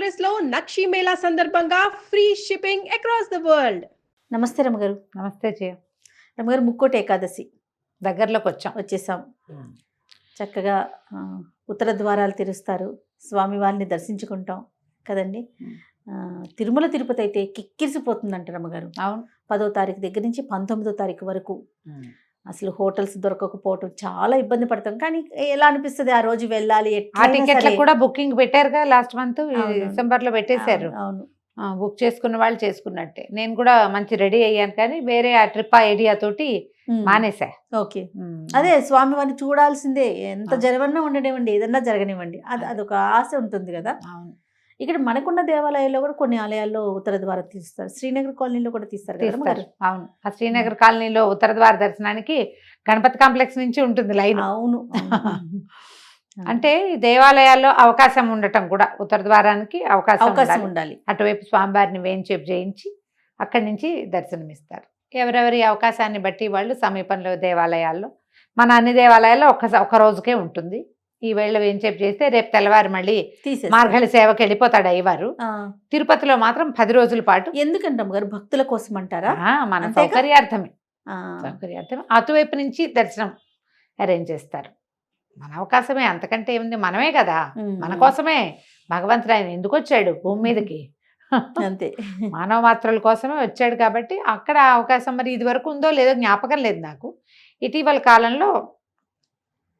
Express లో నక్షి మేళా సందర్భంగా free shipping across the world. నమస్తే రమ్మగారు. నమస్తే జయ. రమ్మగారు, ముక్కోటి ఏకాదశి దగ్గరలోకి వచ్చేసాం. చక్కగా ఉత్తర ద్వారాలు తెరుస్తారు, స్వామివారిని దర్శించుకుంటాం కదండి. తిరుమల తిరుపతి అయితే కిక్కిరిసిపోతుందంట రమ్మగారు. అవును, 10వ తారీఖు దగ్గర నుంచి 19వ తారీఖు వరకు అసలు హోటల్స్ దొరకకపోవటం చాలా ఇబ్బంది పడతాం. కానీ ఎలా అనిపిస్తుంది ఆ రోజు వెళ్ళాలి. ఆ టికెట్లు కూడా బుకింగ్ పెట్టారు కదా, లాస్ట్ మంత్ డిసెంబర్ లో పెట్టేశారు. అవును, బుక్ చేసుకున్న వాళ్ళు చేసుకున్నట్టే. నేను కూడా మంచి రెడీ అయ్యాను, కానీ వేరే ఆ ట్రిప్ ఐడియా తోటి మానేసా. ఓకే, అదే స్వామివారిని చూడాల్సిందే. ఎంత జరగన్నా ఉండనివ్వండి, ఏదన్నా జరగనివ్వండి, అదొక ఆశ ఉంటుంది కదా. అవును, ఇక్కడ మనకున్న దేవాలయాల్లో కూడా కొన్ని ఆలయాల్లో ఉత్తర ద్వారం తీస్తారు, శ్రీనగర్ కాలనీలో కూడా తీస్తారు. అవును, ఆ శ్రీనగర్ కాలనీలో ఉత్తర ద్వార దర్శనానికి గణపతి కాంప్లెక్స్ నుంచి ఉంటుంది లైన్. అవును, అంటే దేవాలయాల్లో అవకాశం ఉండటం కూడా ఉత్తర ద్వారానికి అవకాశం ఉండాలి. అటువైపు స్వామివారిని వేయించేపు చేయించి అక్కడి నుంచి దర్శనమిస్తారు. ఎవరెవరి అవకాశాన్ని బట్టి వాళ్ళు సమీపంలో దేవాలయాల్లో, మన అన్ని దేవాలయాల్లో ఒక రోజుకే ఉంటుంది. ఈ వేళ వేయించేపు చేస్తే రేపు తెల్లవారు మళ్ళీ మార్గళి సేవకి వెళ్ళిపోతాడు అయ్యవారు. తిరుపతిలో మాత్రం 10 రోజుల పాటు. ఎందుకంటాం గారు, భక్తుల కోసం అంటారా? మన సౌకర్యార్థమే. అటువైపు నుంచి దర్శనం అరేంజ్ చేస్తారు. మన అవకాశమే, అంతకంటే ఏముంది, మనమే కదా, మన కోసమే భగవంతుడు ఆయన ఎందుకు వచ్చాడు భూమి మీదకి, అంతే, మానవ మాత్రల కోసమే వచ్చాడు. కాబట్టి అక్కడ అవకాశం మరి ఇది వరకు ఉందో లేదో జ్ఞాపకం లేదు నాకు. ఇటీవల కాలంలో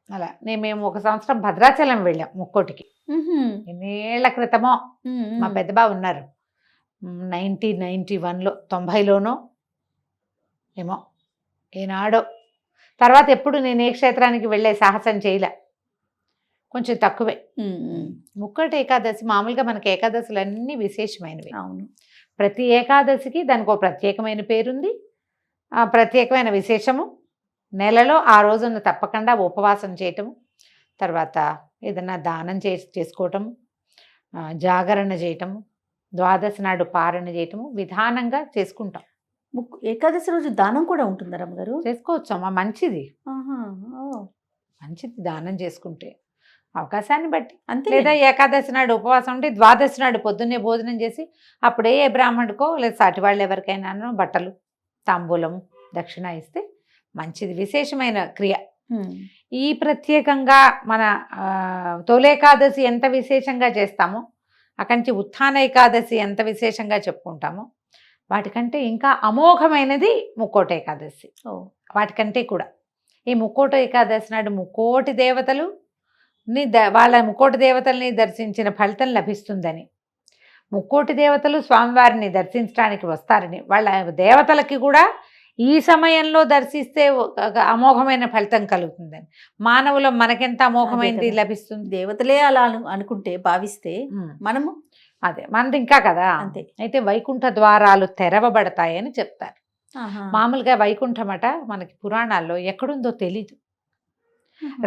అలా మేము 1 సంవత్సరం భద్రాచలం వెళ్ళాం ముక్కోటికి. ఎన్నేళ్ల క్రితమో మా పెద్ద బావ ఉన్నారు, 1991లో 90లోనో ఏమో, ఏనాడో. తర్వాత ఎప్పుడు నేను ఏ క్షేత్రానికి వెళ్ళే సాహసం చేయలే, కొంచెం తక్కువే. ముక్కోటి ఏకాదశి మామూలుగా మనకి ఏకాదశులు అన్నీ విశేషమైనవి. అవును, ప్రతి ఏకాదశికి దానికి ఒక ప్రత్యేకమైన పేరుంది, ప్రత్యేకమైన విశేషము. నెలలో ఆ రోజున తప్పకుండా ఉపవాసం చేయటము, తర్వాత ఏదన్నా దానం చేసుకోవటము, జాగరణ చేయటము, ద్వాదశి నాడు పారణ చేయటము విధానంగా చేసుకుంటాం. ఏకాదశి రోజు దానం కూడా ఉంటుందా రమ్మగారు? చేసుకోవచ్చు అమ్మా, మంచిది. మంచిది దానం చేసుకుంటే అవకాశాన్ని బట్టి. అంతే, లేదా ఏకాదశి నాడు ఉపవాసం ఉంటే ద్వాదశి నాడు పొద్దున్నే భోజనం చేసి అప్పుడే ఏ బ్రాహ్మణుడికో లేదా సాటి వాళ్ళు ఎవరికైనా బట్టలు తాంబూలము దక్షిణ ఇస్తే మంచిది, విశేషమైన క్రియ. ఈ ప్రత్యేకంగా మన తొలేకాదశి ఎంత విశేషంగా చేస్తామో, అక్కడి నుంచి ఉత్థాన ఏకాదశి ఎంత విశేషంగా చెప్పుకుంటామో, వాటికంటే ఇంకా అమోఘమైనది ముక్కోటి ఏకాదశి. వాటికంటే కూడా ఈ ముక్కోటి ఏకాదశి నాడు ముక్కోటి దేవతలు వాళ్ళ ముక్కోటి దేవతల్ని దర్శించిన ఫలితం లభిస్తుందని, ముక్కోటి దేవతలు స్వామివారిని దర్శించడానికి వస్తారని, వాళ్ళ దేవతలకి కూడా ఈ సమయంలో దర్శిస్తే అమోఘమైన ఫలితం కలుగుతుందని, మానవులు మనకెంత అమోఘమైనది లభిస్తుంది. దేవతలే అలా అనుకుంటే భావిస్తే మనము అదే మనది ఇంకా కదా. అంతే. అయితే వైకుంఠ ద్వారాలు తెరవబడతాయని చెప్తారు. మామూలుగా వైకుంఠమట మనకి పురాణాల్లో ఎక్కడుందో తెలీదు.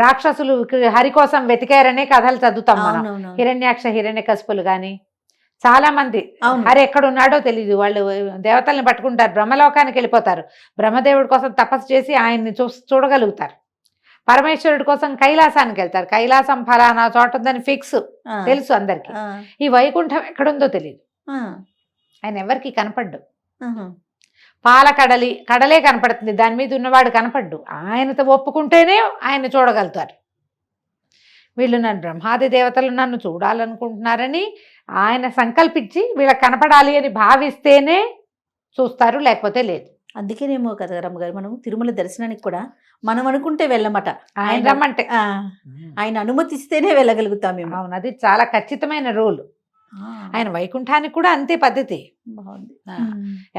రాక్షసులు హరి కోసం వెతికారనే కథలు చదువుతాం మనం. హిరణ్యాక్ష హిరణ్యకశిపులు కానీ చాలా మంది హరి ఎక్కడున్నాడో తెలీదు. వాళ్ళు దేవతల్ని పట్టుకుంటారు, బ్రహ్మలోకానికి వెళ్ళిపోతారు, బ్రహ్మదేవుడి కోసం తపస్సు చేసి ఆయన్ని చూడగలుగుతారు. పరమేశ్వరుడి కోసం కైలాసానికి వెళ్తారు, కైలాసం ఫలానా చోట ఉందని ఫిక్స్ తెలుసు అందరికి. ఈ వైకుంఠం ఎక్కడుందో తెలియదు, ఆయన ఎవరికి కనపడ్డు. కడలే కనపడుతుంది, దాని మీద ఉన్నవాడు కనపడ్డు. ఆయనతో ఒప్పుకుంటేనే ఆయన చూడగలుగుతారు. వీళ్ళు నన్ను బ్రహ్మాది దేవతలు నన్ను చూడాలనుకుంటున్నారని ఆయన సంకల్పించి వీళ్ళకి కనపడాలి అని భావిస్తేనే చూస్తారు, లేకపోతే లేదు. అందుకేనేమో కదా రమ్మగారు, మనం తిరుమల దర్శనానికి కూడా మనం అనుకుంటే వెళ్ళమట, ఆయన రమ్మంటే ఆయన అనుమతిస్తేనే వెళ్ళగలుగుతాం మేము. అవును, అది చాలా ఖచ్చితమైన రూల్. ఆయన వైకుంఠానికి కూడా అంతే పద్ధతి.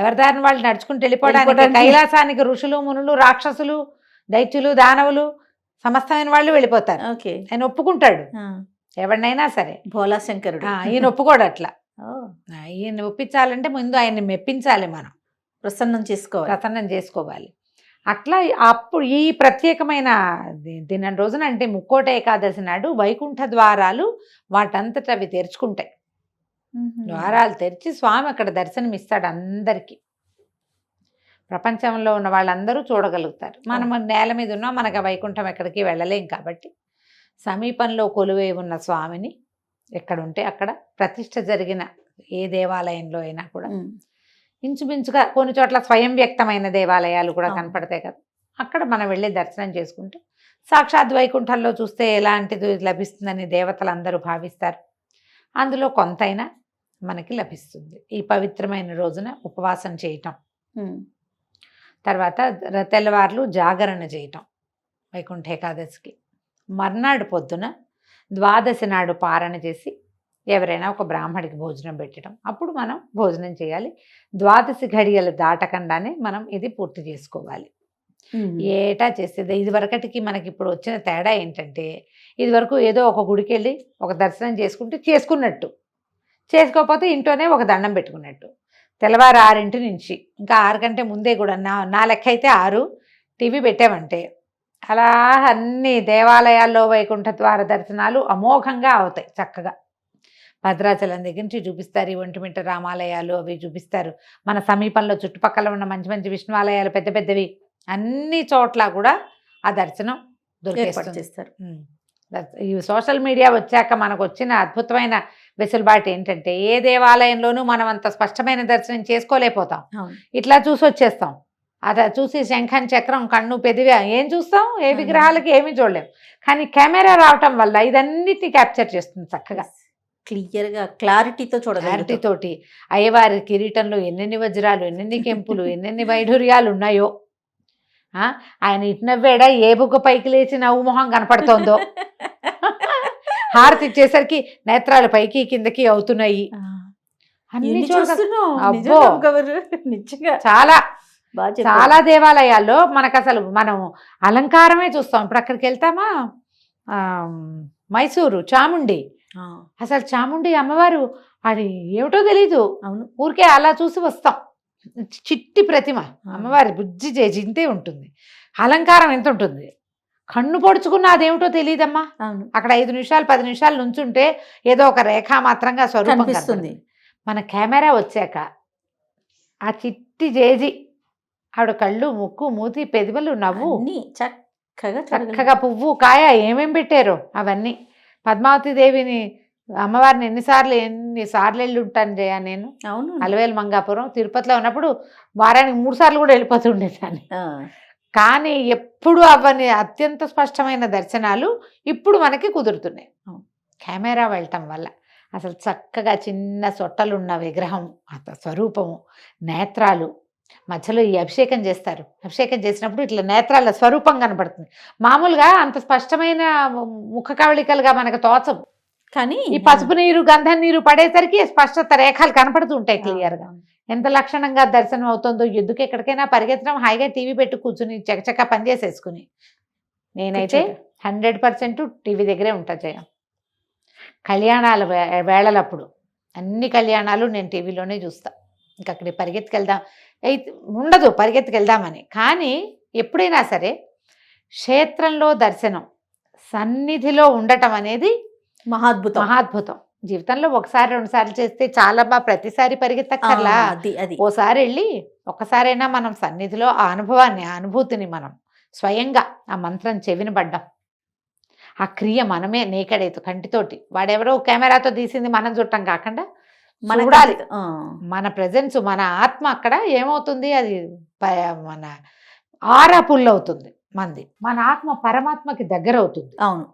ఎవరి దారిని వాళ్ళు నడుచుకుంటూ వెళ్ళిపోవడానికి. కైలాసానికి ఋషులు మునులు రాక్షసులు దైత్యులు దానవులు సమస్తమైన వాళ్ళు వెళ్ళిపోతారు. ఆయన ఒప్పుకుంటాడు ఎవరినైనా సరే. భోలా శంకరుడు ఈయన ఒప్పుకోడు అట్లా. ఈయన ఒప్పించాలంటే ముందు ఆయన్ని మెప్పించాలి, మనం ప్రసన్నం చేసుకోవాలి. అట్లా అప్పుడు ఈ ప్రత్యేకమైన దినం రోజున, అంటే ముక్కోటి ఏకాదశి నాడు వైకుంఠ ద్వారాలు వాటంతట అవి తెరుచుకుంటాయి. ద్వారాలు తెరిచి స్వామి అక్కడ దర్శనమిస్తాడు అందరికీ. ప్రపంచంలో ఉన్న వాళ్ళందరూ చూడగలుగుతారు. మనం నేల మీద ఉన్నా మనకు వైకుంఠం ఎక్కడికి వెళ్ళలేం కాబట్టి సమీపంలో కొలువై ఉన్న స్వామిని ఎక్కడ ఉంటే అక్కడ ప్రతిష్ఠ జరిగిన ఏ దేవాలయంలో అయినా కూడా ఇంచుమించుగా కొన్ని చోట్ల స్వయం వ్యక్తమైన దేవాలయాలు కూడా అవును. కనపడతాయి కదా, అక్కడ మనం వెళ్ళి దర్శనం చేసుకుంటే సాక్షాత్ వైకుంఠంలో చూస్తే ఎలాంటిది లభిస్తుందని దేవతలందరూ భావిస్తారు. అందులో కొంతైనా మనకి లభిస్తుంది. ఈ పవిత్రమైన రోజున ఉపవాసం చేయటం, తర్వాత తెల్లవార్లు జాగరణ చేయటం వైకుంఠ ఏకాదశికి, మర్నాడు పొద్దున ద్వాదశి నాడు పారణ చేసి ఎవరైనా ఒక బ్రాహ్మడికి భోజనం పెట్టడం, అప్పుడు మనం భోజనం చేయాలి. ద్వాదశి ఘడియలు దాటకుండానే మనం ఇది పూర్తి చేసుకోవాలి. ఏటా చేసేది. ఇది వరకటికి మనకి ఇప్పుడు వచ్చిన తేడా ఏంటంటే, ఇది వరకు ఏదో ఒక గుడికి వెళ్ళి ఒక దర్శనం చేసుకుంటే చేసుకున్నట్టు, చేసుకోకపోతే ఇంట్లోనే ఒక దండం పెట్టుకున్నట్టు. తెల్లవారు 6 నుంచి ఇంకా 6 కంటే ముందే కూడా నా లెక్క అయితే 6 టీవీ పెట్టామంటే అలా అన్ని దేవాలయాల్లో వైకుంఠ ద్వార దర్శనాలు అమోఘంగా అవుతాయి. చక్కగా భద్రాచలం దగ్గర నుంచి చూపిస్తారు, ఈ ఒంటిమిట్ట రామాలయాలు అవి చూపిస్తారు. మన సమీపంలో చుట్టుపక్కల ఉన్న మంచి మంచి విష్ణువాలయాలు పెద్ద పెద్దవి అన్ని చోట్ల కూడా ఆ దర్శనం దొరికేస్తుంది. ఈ సోషల్ మీడియా వచ్చాక మనకు వచ్చిన అద్భుతమైన వెసులుబాటు ఏంటంటే, ఏ దేవాలయంలోనూ మనం అంత స్పష్టమైన దర్శనం చేసుకోలేకపోతాం. ఇట్లా చూసి వచ్చేస్తాం. అలా చూసి శంఖం చక్రం కన్ను పెదివి ఏం చూస్తాం, ఏ విగ్రహాలకి ఏమీ చూడలేం. కానీ కెమెరా రావటం వల్ల ఇదన్నిటిని క్యాప్చర్ చేస్తుంది చక్కగా, క్లియర్గా క్లారిటీతో క్లారిటీతోటి. అయ్యవారి కిరీటంలో ఎన్నెన్ని వజ్రాలు, ఎన్నెన్ని కెంపులు, ఎన్నెన్ని వైఢూర్యాలు ఉన్నాయో. ఆయన ఇటు నవ్వేడా, ఏ బుగ్గ పైకి లేచి నవ్వు మొహం కనపడుతోందో. హారతి ఇచ్చేసరికి నేత్రాలు పైకి కిందకి అవుతున్నాయి. అన్ని చాలా చాలా దేవాలయాల్లో మనకు అసలు మనం అలంకారమే చూస్తాం. ఇప్పుడు అక్కడికి వెళ్తామా, మైసూరు చాముండి, అసలు చాముండి అమ్మవారు అది ఏమిటో తెలీదు, ఊరికే అలా చూసి వస్తాం. చిట్టి ప్రతిమ అమ్మవారి బుజ్జి ఇంతే ఉంటుంది, అలంకారం ఎంత ఉంటుంది, కన్ను పొడుచుకున్న అదేమిటో తెలియదమ్మా. అక్కడ 5 నిమిషాలు 10 నిమిషాలు నుంచుంటే ఏదో ఒక రేఖా మాత్రంగా స్వరూపం కనిపిస్తుంది. మన కెమెరా వచ్చాక ఆ చిట్టి జేజి ఆవిడ కళ్ళు, ముక్కు, మూతి, పెదవులు, నవ్వు చక్కగా పువ్వు కాయ ఏమేం పెట్టారో అవన్నీ. పద్మావతి దేవిని అమ్మవారిని ఎన్నిసార్లు వెళ్ళి ఉంటాను జయ నేను. అలవేలు మంగాపురం తిరుపతిలో ఉన్నప్పుడు వారానికి 3 సార్లు కూడా వెళ్ళిపోతుండేదాన్ని. కానీ ఎప్పుడు అవన్నీ అత్యంత స్పష్టమైన దర్శనాలు ఇప్పుడు మనకి కుదురుతున్నాయి కెమెరా వెళ్ళటం వల్ల. అసలు చక్కగా చిన్న సొట్టలున్న విగ్రహం, స్వరూపము, నేత్రాలు, మధ్యలో ఈ అభిషేకం చేస్తారు. అభిషేకం చేసినప్పుడు ఇట్లా నేత్రాల స్వరూపం కనపడుతుంది. మామూలుగా అంత స్పష్టమైన ముఖ కవళికలుగా మనకు తోచవు, కానీ ఈ పసుపు నీరు గంధం నీరు పడేసరికి స్పష్టత రేఖలు కనపడుతూ ఉంటాయి క్లియర్గా. ఎంత లక్షణంగా దర్శనం అవుతుందో. ఎందుకు ఎక్కడికైనా పరిగెత్తడం, హాయిగా టీవీ పెట్టి కూర్చుని చకచకా పనిచేసేసుకుని. నేనైతే 100% టీవీ దగ్గరే ఉంటా జయ. కళ్యాణాల వేళలప్పుడు అన్ని కళ్యాణాలు నేను టీవీలోనే చూస్తా. ఇంక అక్కడికి పరిగెత్తుకెళ్దాం అయితే ఉండదు, పరిగెత్తుకెళ్దామని. కానీ ఎప్పుడైనా సరే క్షేత్రంలో దర్శనం, సన్నిధిలో ఉండటం అనేది మహాద్భుతం. జీవితంలో 1-2 సార్లు చేస్తే చాలా ప్రతిసారి పరిగెత్తక్కర్లా. ఓసారి వెళ్ళి ఒక్కసారైనా మనం సన్నిధిలో ఆ అనుభవాన్ని, ఆ అనుభూతిని మనం స్వయంగా ఆ మంత్రం చెవిన పడ్డాం, ఆ క్రియ మనమే నేకడైతే కంటితోటి, వాడెవరో కెమెరాతో తీసింది మనం చూడటం కాకుండా చూడాలి. మన ప్రెజెన్స్, మన ఆత్మ అక్కడ ఏమవుతుంది, అది మన ఆరా పుల్ అవుతుంది మంది, మన ఆత్మ పరమాత్మకి దగ్గర అవుతుంది. అవును,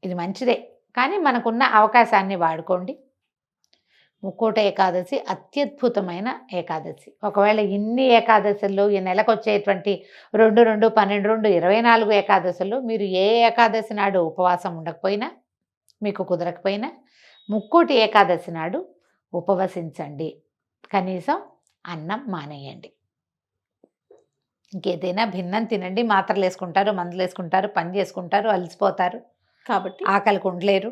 ఇది మంచిదే. కానీ మనకున్న అవకాశాన్ని వాడుకోండి. ముక్కోట ఏకాదశి అత్యద్భుతమైన ఏకాదశి. ఒకవేళ ఇన్ని ఏకాదశుల్లో ఈ నెలకు వచ్చేటువంటి 2, 12, 24 ఏకాదశుల్లో మీరు ఏ ఏకాదశి నాడు ఉపవాసం ఉండకపోయినా, మీకు కుదరకపోయినా, ముక్కోటి ఏకాదశి నాడు ఉపవసించండి. కనీసం అన్నం మానేయండి. ఇంకేదైనా భిన్నం తినండి. మాత్రలు వేసుకుంటారు, మందులు వేసుకుంటారు, పని చేసుకుంటారు, అలసిపోతారు, కాబట్టి ఆకలికి ఉండలేరు.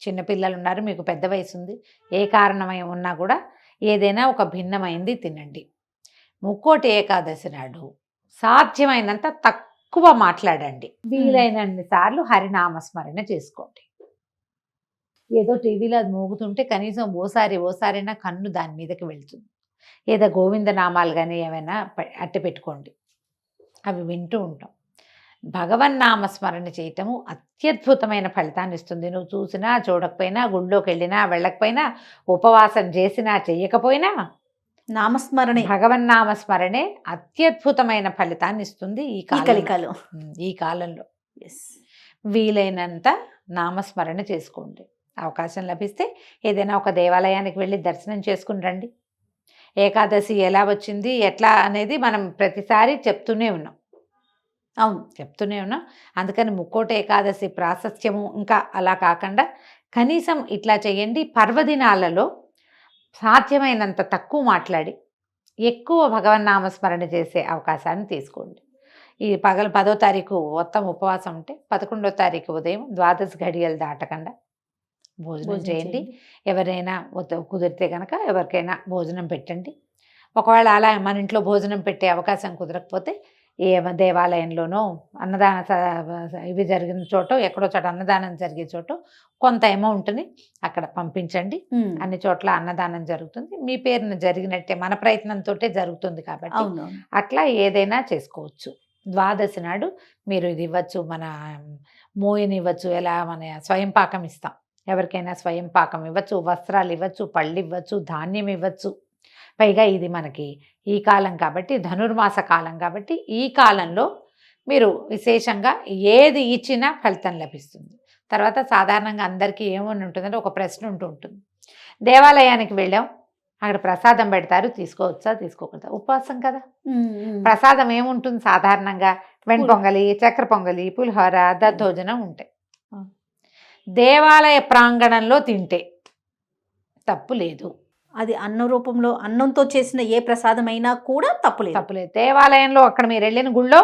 చిన్నపిల్లలు ఉన్నారు, మీకు పెద్ద వయసు ఉంది, ఏ కారణమై ఉన్నా కూడా ఏదైనా ఒక భిన్నమైంది తినండి. ముక్కోటి ఏకాదశి నాడు సాధ్యమైనంత తక్కువ మాట్లాడండి. వీలైనన్ని సార్లు హరినామస్మరణ చేసుకోండి. ఏదో టీవీలో అది మోగుతుంటే కనీసం ఓసారైనా కన్ను దాని మీదకి వెళ్తుంది. ఏదో గోవిందనామాలు కానీ ఏమైనా అట్టి పెట్టుకోండి, అవి వింటూ ఉంటాం. భగవన్నామస్మరణ చేయటము అత్యద్భుతమైన ఫలితాన్ని ఇస్తుంది. నువ్వు చూసినా చూడకపోయినా, గుళ్ళోకి వెళ్ళినా వెళ్ళకపోయినా, ఉపవాసం చేసినా చెయ్యకపోయినా నామస్మరణే భగవన్నామస్మరణే అత్యద్భుతమైన ఫలితాన్ని ఇస్తుంది ఈ కలికాలం. ఈ కాలంలో. వీలైనంత నామస్మరణ చేసుకోండి. అవకాశం లభిస్తే ఏదైనా ఒక దేవాలయానికి వెళ్ళి దర్శనం చేసుకుని రండి. ఏకాదశి ఎలా వచ్చింది ఎట్లా అనేది మనం ప్రతిసారి చెప్తూనే ఉన్నాం. అందుకని ముక్కోటి ఏకాదశి ప్రాశస్త్యము ఇంకా అలా కాకుండా కనీసం ఇట్లా చేయండి. పర్వదినాలలో సాధ్యమైనంత తక్కువ మాట్లాడి ఎక్కువ భగవన్నామస్మరణ చేసే అవకాశాన్ని తీసుకోండి. ఈ 10వ తారీఖు మొత్తం ఉపవాసం ఉంటే 11వ తారీఖు ఉదయం 12 గడియలు దాటకుండా భోజనం చేయండి. ఎవరైనా కుదిరితే కనుక ఎవరికైనా భోజనం పెట్టండి. ఒకవేళ అలా మన ఇంట్లో భోజనం పెట్టే అవకాశం కుదరకపోతే ఏ దేవాలయంలోనో అన్నదాన ఇవి జరిగిన చోట ఎక్కడో చోట అన్నదానం జరిగే చోట కొంత అమౌంట్ని అక్కడ పంపించండి. అన్ని చోట్ల అన్నదానం జరుగుతుంది. మీ పేరున జరిగినట్టే మన ప్రయత్నంతో జరుగుతుంది కాబట్టి అట్లా ఏదైనా చేసుకోవచ్చు. ద్వాదశి నాడు మీరు ఇది ఇవ్వచ్చు, మన మోయిని ఇవ్వచ్చు. ఎలా మన స్వయం పాకం ఇస్తాం, ఎవరికైనా స్వయం పాకం ఇవ్వచ్చు, వస్త్రాలు ఇవ్వచ్చు, పళ్ళు ఇవ్వచ్చు, ధాన్యం ఇవ్వచ్చు. పైగా ఇది మనకి ఈ కాలం కాబట్టి, ధనుర్మాస కాలం కాబట్టి ఈ కాలంలో మీరు విశేషంగా ఏది ఇచ్చినా ఫలితం లభిస్తుంది. తర్వాత సాధారణంగా అందరికీ ఏమని ఉంటుందంటే ఒక ప్రశ్న ఉంటుంది. దేవాలయానికి వెళ్ళాం, అక్కడ ప్రసాదం పెడతారు, తీసుకోవచ్చా తీసుకోకూడదా? ఉపవాసం కదా, ప్రసాదం ఏముంటుంది సాధారణంగా? వెండి పొంగలి, చక్కెర పొంగలి, పులిహోర, దద్దోజనం ఉంటాయి. దేవాలయ ప్రాంగణంలో తింటే తప్పు లేదు. అది అన్న రూపంలో అన్నంతో చేసిన ఏ ప్రసాదం అయినా కూడా తప్పులేదు. దేవాలయంలో అక్కడ మీరు వెళ్ళిన గుళ్ళో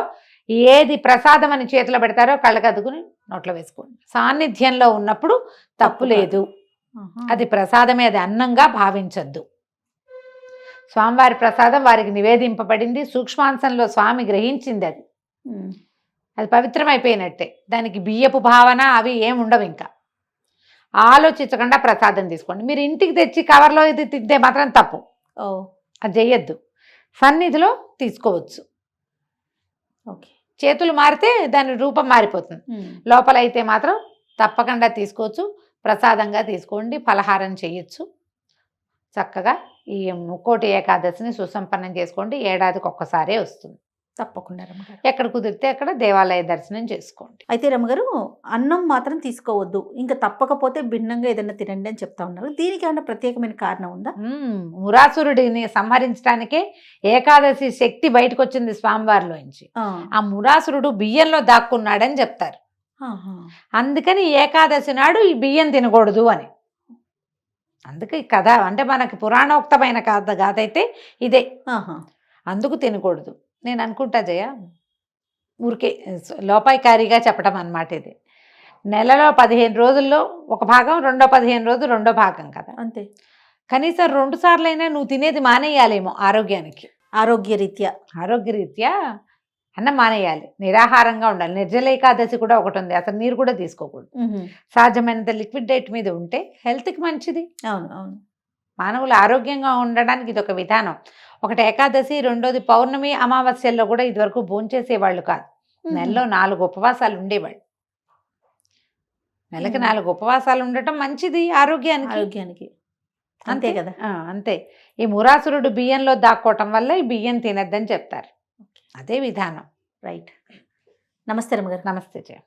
ఏది ప్రసాదం అని చేతిలో పెడతారో కళ్ళకద్దుకుని నోట్లో వేసుకోండి. సాన్నిధ్యంలో ఉన్నప్పుడు తప్పు లేదు. అది ప్రసాదమే, అది అన్నంగా భావించద్దు. స్వామివారి ప్రసాదం వారికి నివేదింపబడింది. సూక్ష్మాంశంలో స్వామి గ్రహించింది. అది పవిత్రమైపోయినట్టే. దానికి బియ్యపు భావన అవి ఏముండవు. ఇంకా ఆలోచించకుండా ప్రసాదం తీసుకోండి. మీరు ఇంటికి తెచ్చి కవర్లో ఇది తింటే మాత్రం తప్పు. అది చెయ్యొద్దు. సన్నిధిలో తీసుకోవచ్చు. చేతులు మారితే దాని రూపం మారిపోతుంది. లోపల అయితే మాత్రం తప్పకుండా తీసుకోవచ్చు. ప్రసాదంగా తీసుకోండి. ఫలహారం చేయొచ్చు. చక్కగా ఈ ముక్కోటి ఏకాదశిని సుసంపన్నం చేసుకోండి. ఏడాదికి ఒక్కసారే వస్తుంది. తప్పకుండా ఎక్కడ కుదిరితే అక్కడ దేవాలయ దర్శనం చేసుకోండి. అయితే రమ్మగారు, అన్నం మాత్రం తీసుకోవద్దు, ఇంకా తప్పకపోతే భిన్నంగా ఏదైనా తినండి అని చెప్తా ఉన్నారు. దీనికి ఏమైనా ప్రత్యేకమైన కారణం ఉందా? మురాసురుడిని సంహరించడానికే ఏకాదశి శక్తి బయటకు వచ్చింది స్వామివారిలోంచి. ఆ మురాసురుడు బియ్యంలో దాక్కున్నాడని చెప్తారు. అందుకని ఏకాదశి నాడు ఈ బియ్యం తినకూడదు అని. అందుకే ఈ కథ అంటే మనకి పురాణోక్తమైన కథ అయితే ఇదే. అందుకు తినకూడదు. నేను అనుకుంటా జయ, ఊరికే లోపాయికారిగా చెప్పడం అన్నమాట. ఇది నెలలో 15 రోజుల్లో ఒక భాగం, రెండో 15 రోజులు రెండో భాగం కదా. అంతే. కనీసం 2 సార్లైనా నువ్వు తినేది మానేయాలేమో ఆరోగ్యానికి. ఆరోగ్యరీత్యా అన్నం మానేయాలి. నిరాహారంగా ఉండాలి. నిర్జల ఏకాదశి కూడా ఒకటి ఉంది. అసలు నీరు కూడా తీసుకోకూడదు. సాధ్యమైనంత లిక్విడ్ డైట్ మీద ఉంటే హెల్త్కి మంచిది. అవును. మానవులు ఆరోగ్యంగా ఉండడానికి ఇది ఒక విధానం. ఒకటి ఏకాదశి, రెండోది పౌర్ణమి, అమావాస్యల్లో కూడా ఇదివరకు భోంచేసేవాళ్ళు కాదు. నెలలో 4 ఉపవాసాలు ఉండేవాళ్ళు. నెలకి 4 ఉపవాసాలు ఉండటం మంచిది ఆరోగ్యానికి. అంతే కదా. అంతే. ఈ మురాసురుడు బియ్యంలో దాక్కోవటం వల్ల ఈ బియ్యం తినద్దని చెప్తారు. అదే విధానం. రైట్. నమస్తే రమ్మగారు. నమస్తే జయ.